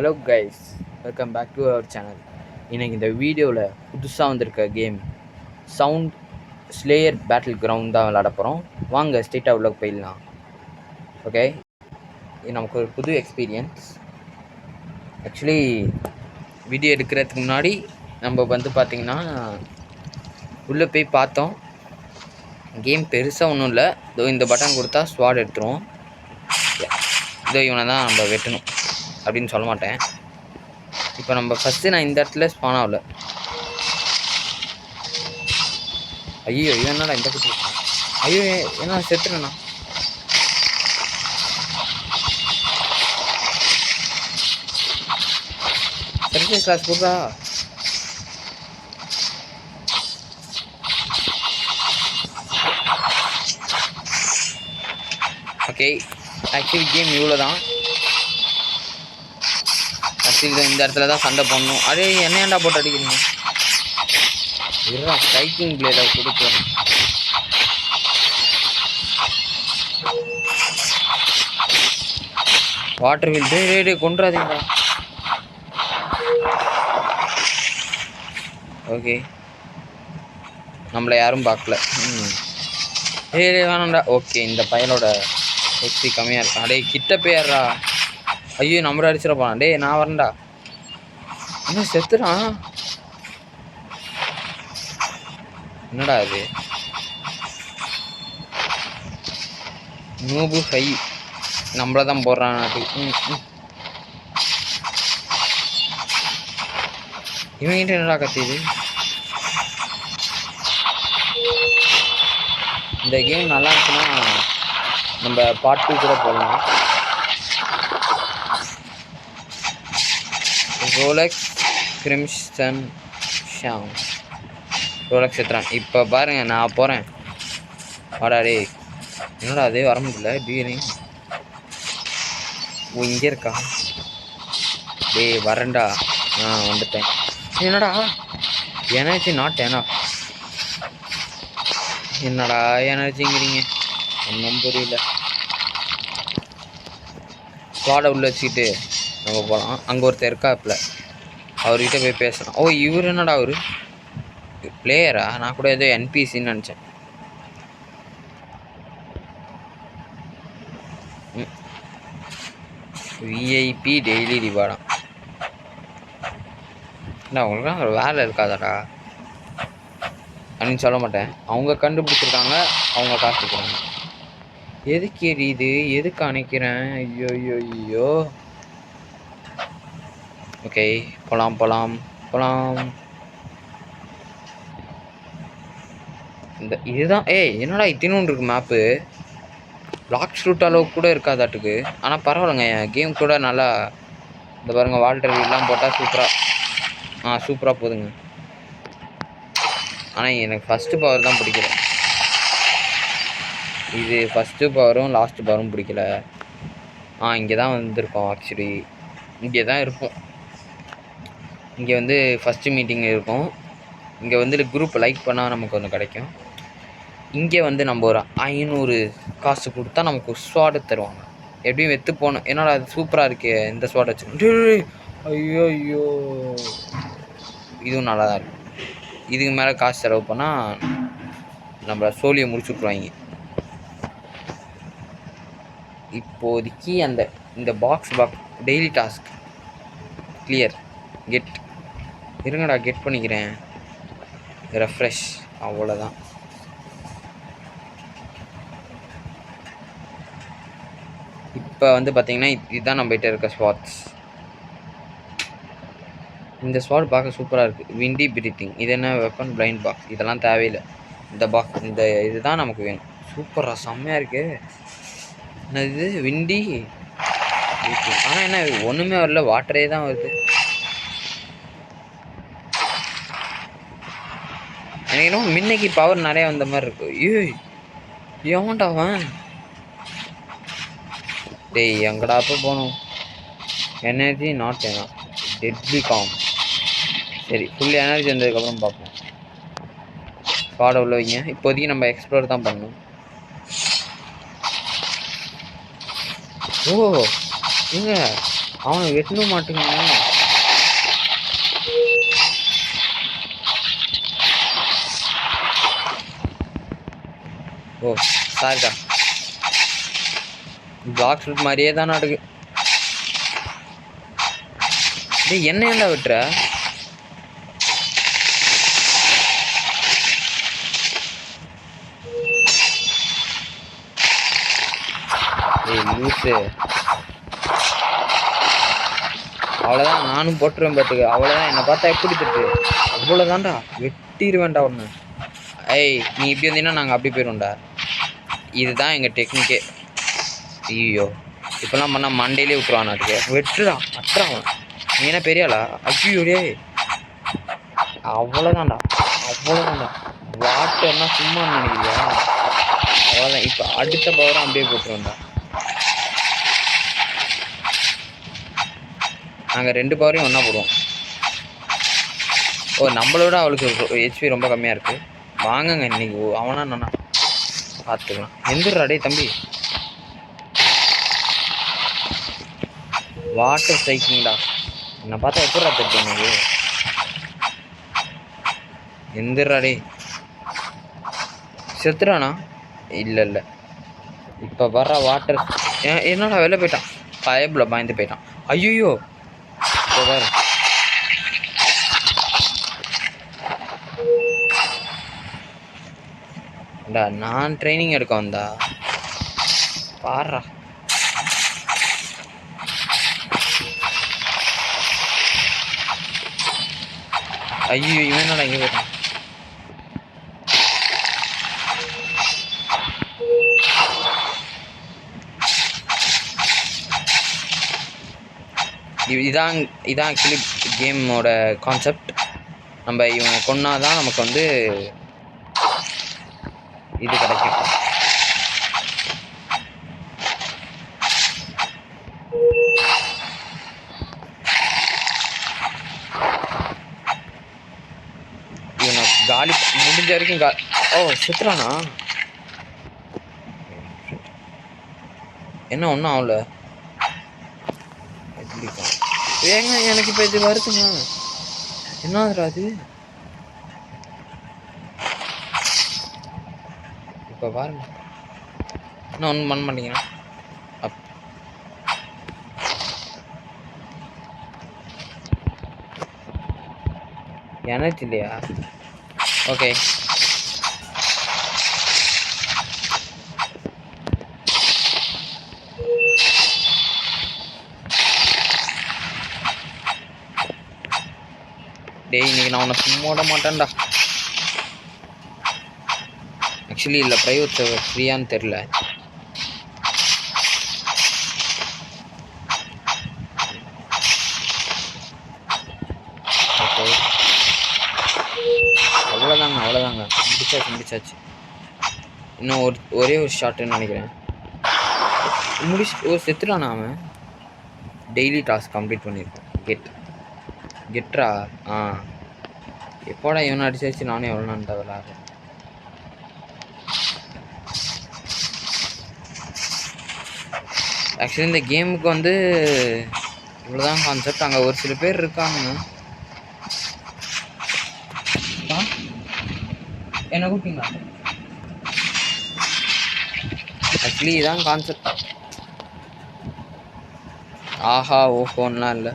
Hello guys, welcome back to our channel. இன்னைக்கு இந்த வீடியோவில் புதுசாக வந்திருக்க game sound slayer battleground தான் விளாட போகிறோம். வாங்க ஸ்ட்ரெயிட்டாக உள்ள போயிடலாம். ஓகே, இது நமக்கு ஒரு புது எக்ஸ்பீரியன்ஸ். ஆக்சுவலி வீடியோ எடுக்கிறதுக்கு முன்னாடி நம்ம வந்து பார்த்திங்கன்னா உள்ளே போய் பார்த்தோம். கேம் பெருசாக ஒன்றும் இல்லை. இதோ இந்த பட்டன் கொடுத்தா ஸ்வாட் எடுத்துருவோம். இதோ இவனை தான் நம்ம வெட்டணும் அப்படின்னு சொல்ல மாட்டேன். இப்போ நம்ம ஃபஸ்ட்டு நான் இந்த இடத்துல ஸ்பான் ஆகல. ஐயோ என்னடா இந்த குட்டி, ஐயோ என்ன செத்துறேண்ணா. சர்வீஸ் கிளாஸ் போடுறா. ஓகே, ஆக்சுவலி கேம் இவ்வளோ தான். ஆக்சுவலி இந்த இடத்துல தான் சண்டை போடணும். அதே என்ன ஏன்டா போட்டு அடிக்கிறீங்க? இதுதான் ஸ்ட்ரைக்கிங் பிளேட கொடுக்குறேன். வாட்டர் வீல் டே கொண்டுறாதீங்களா. ஓகே, நம்மளை யாரும் பார்க்கல. வேணாண்டா. ஓகே, இந்த பையனோட ஹெச்பி கம்மியாக இருக்கும். அடே கிட்ட போயிடுறா. ஐயோ நம்பர் அடிச்சிட போனான். டே நான் வரேன்டா. என்ன செத்துறான்? என்னடா இது? நூபு ஹை நம்மள தான் போடுறான். இவங்கிட்ட என்னடா கத்திது? இந்த கேம் நல்லா இருந்துச்சுன்னா நம்ம பார்ட் 2 கூட போடலாம். ரோலெக்ஸ் கிரிம்சன் ஷாம் ரோலெக்ஸ் எத்துறான். இப்போ பாருங்க, நான் போகிறேன். வாடா டே. என்னடா அதே வர முடியல. டீரிங் இங்கே இருக்கா? டே வரேன்டா. வந்துட்டேன். என்னடா எனர்ஜி நாட் ஏனா? என்னடா எனர்ஜிங்கிறீங்க? ஒன்றும் புரியல. ஸ்குவாடை உள்ள வச்சுக்கிட்டு நம்ம போகலாம். அங்கே ஒருத்தர் இருக்காப்புல, அவர்கிட்ட போய் பேசலாம். ஓ இவர் என்னடா அவரு பிளேயரா? நான் கூட ஏதோ என்பிசின்னு நினச்சேன். விஐபி டெய்லி ரிவார்டா? என்ன அவங்களுக்குலாம் ஒரு வேலை இருக்காதாடா அப்படின்னு சொல்ல மாட்டேன். அவங்க கண்டுபிடிச்சிருக்காங்க, அவங்க காசு கொடுக்குறாங்க. எதுக்கு எரியுது? எதுக்கு அணைக்கிறேன்? ஐயோ ஐயோ ஐயோ. ஓகே, போகலாம் போகலாம் போகலாம். இந்த இதுதான். என்னடா இத்தினோன்னு இருக்கு மேப்பு. பிளாக் ஷூட் அளவுக்கு கூட இருக்காதாட்டுக்கு. ஆனால் பரவாயில்லைங்க, கேம் கூட நல்லா. இந்த பாருங்கள், வால்டர் வீல்லாம் போட்டால் சூப்பராக சூப்பராக போகுதுங்க. ஆனால் எனக்கு ஃபஸ்ட்டு பவர் தான் பிடிக்கல. இது ஃபஸ்ட்டு பவரும் லாஸ்ட்டு பவரும் பிடிக்கல. இங்கே தான் வந்திருக்கோம். ஆக்சுவலி இங்கே தான் இருப்போம். இங்கே வந்து ஃபஸ்ட்டு மீட்டிங் இருக்கும். இங்கே வந்து குரூப் லைக் பண்ணால் நமக்கு ஒன்று கிடைக்கும். இங்கே வந்து நம்ம ஒரு 500 காசு கொடுத்தா நமக்கு ஒரு ஸ்வாடு தருவாங்க. எப்படியும் வெத்து போகணும். என்னடா அது சூப்பராக இருக்கே, இந்த ஸ்வாட் வச்சுக்கணும். ஐயோ ஐயோ, இதுவும் நல்லா தான் இருக்கும். இதுக்கு மேலே காசு செலவு பண்ணால் நம்மளை சோழியை முடிச்சு விட்ருவாங்க. இப்போதைக்கு இந்த box daily task clear get இருங்கடா, கெட் பண்ணிக்கிறேன். ரெஃப்ரெஷ், அவ்வளோதான். இப்போ வந்து பார்த்தீங்கன்னா இதுதான் நம்மகிட்ட இருக்க ஸ்வாட்ஸ். இந்த ஸ்வாட் பார்க்க சூப்பராக இருக்குது. விண்டி பிரீத்திங், இது என்ன வெப்பன்? பிளைண்ட் பாக்ஸ், இதெல்லாம் தேவையில்லை. இந்த பாக்ஸ், இந்த இதுதான் நமக்கு வேணும். சூப்பராக செம்மையாக இருக்குது. என்ன இது? Windy breathing. ஆனால் என்ன ஒன்றுமே வரல, வாட்டரே தான் வருது. எனக்கு இன்னும் மின்னைக்கு பவர் நிறையா வந்த மாதிரி இருக்கு. ஏன்டாவன் டேய் எங்கடா அப்போ போகணும்? எனர்ஜி நாட் ஏனா? Deadly com. சரி, ஃபுல் எனர்ஜி வந்ததுக்கப்புறம் பார்ப்போம். ஸ்குவாடை உள்ள வைங்க. இப்போதைக்கு நம்ம எக்ஸ்ப்ளோர் தான் பண்ணணும். ஓ இங்க அவனை வெட்டணும் மாட்டேங்க. ஓ சாரிடா. பிளாக் ஷூட் மாதிரியே தான் நடக்கு. டேய் என்ன ஏன்டா விட்டுற? ஏய் லூசு. அவ்வளோதான் நானும் போட்டுருவேன் பார்த்துக்கு. அவ்வளோதான் என்னை பார்த்தா எப்படி திட்டு? அவ்வளோதான்டா வெட்டிடுவேன்டா ஒன்று. ஏய் நீ இப்படி வந்தீங்கன்னா நாங்கள் அப்படி போயிடுவோம்டா. இதுதான் எங்கள் டெக்னிக்கே. ஐயோ இப்போல்லாம் பண்ணால் மண்டையிலே விட்டுருவான். அதுக்கு வெட்டுடா அட்டுறான். நீ என்ன பெரியாளா? ஐயோடே அவ்வளோதான்டா அவ்வளோதான்டா. வாட்டர்னா சும்மா நினைக்கிறியா? அவ்வளோதான். இப்போ அடுத்த பவரும் அப்படியே போட்டுருவோம்டா. நாங்கள் 2 பவரையும் ஒன்றா போடுவோம். ஓ நம்மளோட அவளுக்கு ஹெச்பி ரொம்ப கம்மியாக இருக்குது. வாங்குங்க இன்னைக்கு. அவனா நானா பார்த்துக்கலாம். எந்திரா டே தம்பி. வாட்டர் ஸ்ட்ரைக்கிங்டா. என்னை பார்த்தா எப்படா தெரியும் எனக்கு? எந்திரா டே. செத்துறானா? இல்லை இல்லை. இப்போ வர்ற வாட்டர் என்னடா வெளில போயிட்டான். பயபில் பயந்து போயிட்டான். ஐயோ வேறு நான் ட்ரைனிங் எடுக்க வந்தா பாடுறா. ஐயோ இவன் என்னடா இங்கே போயிட்டான். இதான் ஆக்சுவலி கேமோட கான்செப்ட். நம்ம இவனை கொன்னாதான் நமக்கு வந்து இது கிடைக்கும். இவனை காலி முடிஞ்ச வரைக்கும் ஓ சுத்துறானா? என்ன ஒன்றும் ஆகல. ஏங்க எனக்கு இப்போ இது வருதுங்க. என்னதுடா அது? இப்போ பாருங்க இன்னும் ஒன்றும் பண்ண மாட்டேங்கிறேன். எனர்ஜி இல்லையா? ஓகே டேய் இன்னைக்கு நான் உன்னை சும்மா விட மாட்டேன்டா. ஆக்சுவலி இல்லை ப்ரைவேட் சர்வர் ஃப்ரீயான்னு தெரில. ஓகே அவ்வளோதாங்க முடிச்சாச்சு. இன்னும் ஒரே ஒரு ஷாட்டுன்னு நினைக்கிறேன். முடிச்சு செத்துட்டானா அவன்? டெய்லி டாஸ்க் கம்ப்ளீட் பண்ணியிருக்கேன். கெட்ரா எப்போடா இவனை அடிச்சாச்சு. நானே எவ்வளோ நான்டா விளாட்றேன். ஆக்சுவலி இந்த கேமுக்கு வந்து இவ்வளோதான் கான்செப்ட். அங்கே ஒரு சில பேர் இருக்காங்க. என்ன கூப்பிட்டீங்களா? ஆக்சுவலி இதான் கான்செப்ட். ஆஹா ஓஹோன்லாம் இல்லை.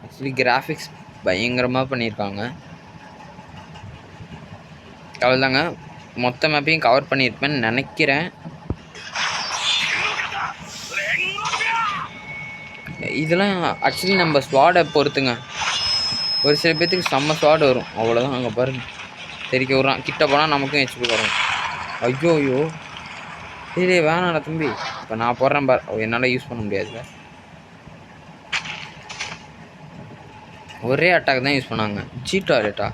ஆக்சுவலி கிராஃபிக்ஸ் பயங்கரமாக பண்ணியிருக்காங்க. அவ்வளோதாங்க. மொத்த மேப்பையும் கவர் பண்ணியிருப்பேன்னு நினைக்கிறேன். இதெல்லாம் ஆக்சுவலி நம்ம ஸ்வாடை பொறுத்துங்க. ஒரு சில பேர்த்துக்கு செம்ம ஸ்வாடு வரும். அவ்வளோதான். அங்கே பாருங்க தெரிக்க விட்றான். கிட்ட போனால் நமக்கும் ஹெச்பி வரும். ஐயோ இதே வேணாடா தம்பி. இப்போ நான் போடுறேன் பார். என்னால் யூஸ் பண்ண முடியாது. ஒரே அட்டாக் தான் யூஸ் பண்ணாங்க. ஜீட்டாலேட்டா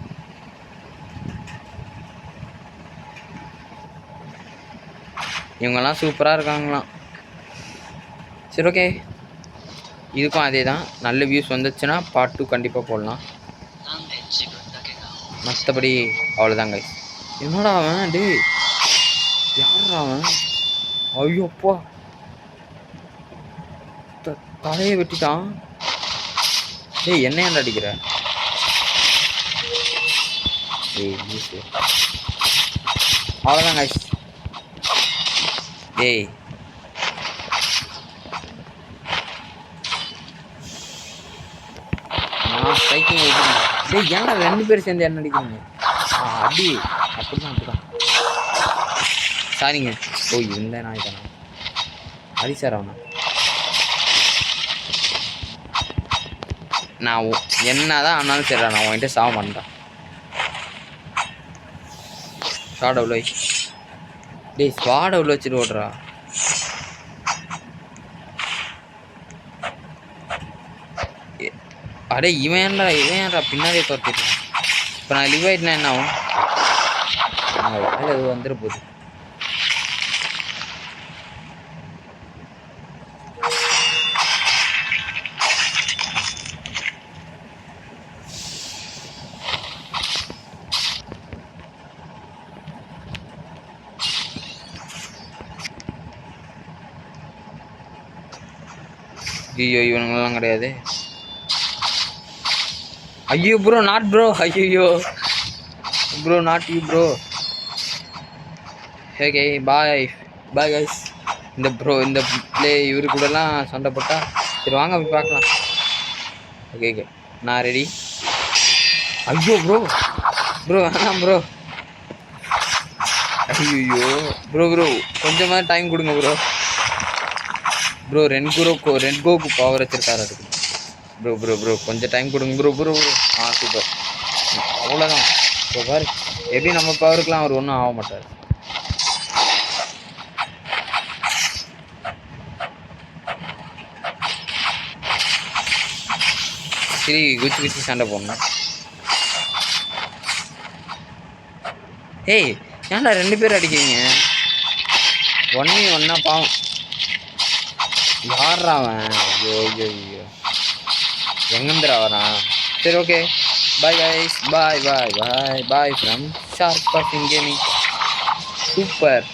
இவங்கெல்லாம் சூப்பராக இருக்காங்களாம். சரி ஓகே இதுக்கும் அதே தான். நல்ல வியூஸ் வந்துச்சுன்னா பார்ட் 2 கண்டிப்பாக போடலாம். மற்றபடி அவ்வளோதாங்க. என்னடா அவன் டே யாரா அவன்? ஐயோப்பா, தலையை வெட்டிட்டான். டேய் என்ன ஏன்டா அடிக்கிற? டேய் லூசு. அவ்வளோதான் கைஸ். டேய் நான் ஸ்ட்ரைக்கிங் விட்டுருந்தேன். டேய் ஏன்டா 2 பேர் சேர்ந்து என்ன அடிக்கிறீங்க? அடி. அப்படிதான். சாரிங்க. ஓ இந்த நாய் தானா? அடி சார் அவனா. நான் என்னதான் ஆனாலும் சரிடா, நான் உன்கிட்ட சாவ மாட்டேன். ஸ்வாட் அவ்வளோ. டேய் ஸ்வாட் அவ்வளோ வச்சுட்டு ஓடுறா. அடே இவன் ஏன்டா பின்னாடியே துரத்திட்டு. இப்போ நான் லிவ் ஆகிட்டேன்னா என்ன ஆகும்? வேலை எதுவும் வந்துட போகுது. ஐயோ இவனுங்கெல்லாம் கிடையாது. ஐயோ ப்ரோ நாட் ப்ரோ. ஐயோ bro not you bro. Okay bye guys. இந்த ப்ளே இவரு கூடலாம் சண்டை போட்டா சரி வாங்க போய் பார்க்கலாம். ஓகே நான் ரெடி. ஐயோ ப்ரோ வேணாம் ப்ரோ. ஐயோ ப்ரோ கொஞ்சமாக டைம் கொடுங்க ப்ரோ. ரென்கோக்கு பவர் வச்சிருக்காரு அதுக்கு. ப்ரோ கொஞ்சம் டைம் கொடுங்க ப்ரோ. சூப்பர். அவ்வளோதான். இப்போ பாரு எப்படி நம்ம பவருக்குலாம் அவர் ஒன்றும் ஆக மாட்டார். சரி குச்சி சண்டை போடணும். ஏய் ஏன்டா 2 பேர் அடிக்கிறீங்க? 1v1 பாவம். யாரா அவன்? ஐயோ எங்கேந்திரா வரான்? சரி okay bye guys. Bye from sharp பர்ஃபின் கேமிங். சூப்பர்.